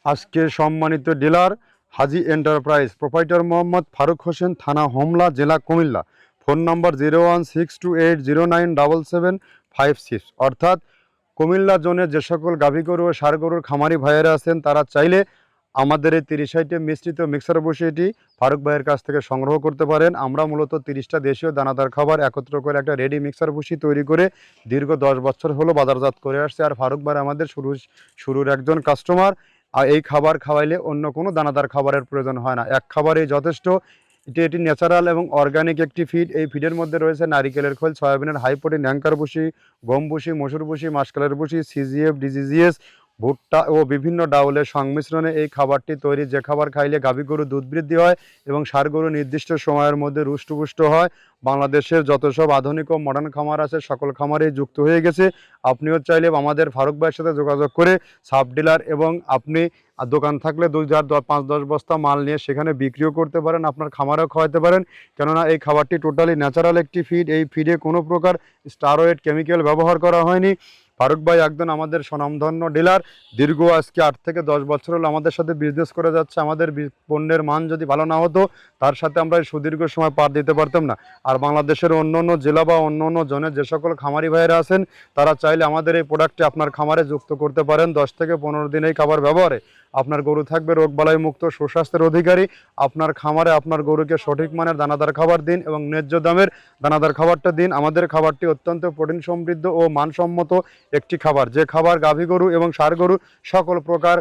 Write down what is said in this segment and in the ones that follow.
আজকে সম্মানিত ডিলার হাজি enterprise, proprietor Mohammad Faruk Hossain, থানা হোমলা, জেলা কুমিল্লা। ফোন নম্বর 0162809775, অর্থাৎ কুমিল্লা জোনে যে সকল গাভী গরু ও ষাঁড় গরুর খামারি ভাইয়েরা আছেন তারা চাইলে আমাদের এই 30 আইটেম মিশ্রিত মিক্সার বসিয়েটি ফারুক ভাইয়ের কাছ থেকে সংগ্রহ করতে পারেন। আমরা মূলত 30টা দেশীয় দানাদার খাবার একত্র করে একটা রেডি মিক্সার বসি তৈরি করে দীর্ঘ 10 বছর হলো বাজারজাত করে আসছে। আর ফারুক ভাই আমাদের শুরুর একজন কাস্টমার। আর এই খাবার খাওয়াইলে অন্য কোনো দানাদার খাবারের প্রয়োজন হয় না, এক খাবারেই যথেষ্ট। এটি ন্যাচারাল এবং অর্গানিক একটি ফিড। এই ফিডের মধ্যে রয়েছে নারিকেলের খোল, সয়াবিনের হাই প্রোটিন, অ্যাঙ্কার ভুসি, গম ভুসি, মসুর ভুসি, মাসকালের ভুসি, সিজিএফ, ডিজিজিএস, ভুট্টা ও বিভিন্ন ডাউলের সংমিশ্রণে এই খাবারটি তৈরি, যে খাবার খাইলে গাভী গরু দুধ বৃদ্ধি হয় এবং ষাঁড় গরু নির্দিষ্ট সময়ের মধ্যে রুষ্টপুষ্ট হয়। বাংলাদেশের যত সব আধুনিক ও মডার্ন খামার আছে সকল খামারেই যুক্ত হয়ে গেছে। আপনিও চাইলে আমাদের ফারুক ভাইয়ের সাথে যোগাযোগ করে সাব ডিলার এবং আপনি দোকান থাকলে 5-10 বস্তা মাল নিয়ে সেখানে বিক্রিও করতে পারেন, আপনার খামারেও খাওয়াতে পারেন। কেননা এই খাবারটি টোটালি ন্যাচারাল একটি ফিড। এই ফিডে কোনো প্রকার স্টারয়েড কেমিক্যাল ব্যবহার করা হয়নি। ফারুক ভাই একজন আমাদের স্বনামধন্য ডিলার, দীর্ঘ আজকে 8 থেকে 10 বছর হলো আমাদের সাথে বিজনেস করে যাচ্ছে। আমাদের পণ্যের মান যদি ভালো না হতো তার সাথে আমরা এই সুদীর্ঘ সময় পার দিতে পারতাম না। আর বাংলাদেশের অন্য অন্য জেলা বা অন্য অন্য জনের যে সকল খামারি ভাইয়েরা আছেন তারা চাইলে আমাদের এই প্রোডাক্টটি আপনার খামারে যুক্ত করতে পারেন। 10 থেকে 15 দিন এই খাবার ব্যবহারে আপনার গরু থাকবে রোগবালাই মুক্ত, সুস্বাস্থ্যের অধিকারী। আপনার খামারে আপনার গরুকে সঠিক মানের দানাদার খাবার দিন এবং ন্যায্য দামের দানাদার খাবারটা দিন। আমাদের খাবারটি অত্যন্ত প্রোটিন সমৃদ্ধ ও মানসম্মত একটি খাবার, যে খাবার গাভী গরু এবং ষাঁড় গরু সকল প্রকার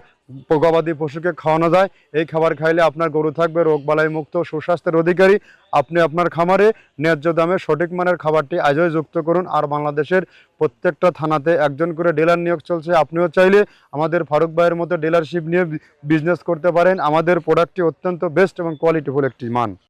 গবাদি পশুকে খাওয়ানো যায়। এই খাবার খাইলে আপনার গরু থাকবে রোগবালাই মুক্ত, সুস্বাস্থ্যের অধিকারী। আপনি আপনার খামারে ন্যায্য দামে সঠিক মানের খাবারটি আজই যুক্ত করুন। আর বাংলাদেশের প্রত্যেকটা থানাতে একজন করে ডিলার নিয়োগ চলছে। আপনিও চাইলে আমাদের ফারুক ভাইয়ের মতো ডিলারশিপ নিয়ে বিজনেস করতে পারেন। আমাদের প্রোডাক্টটি অত্যন্ত বেস্ট এবং কোয়ালিটিফুল একটি মান।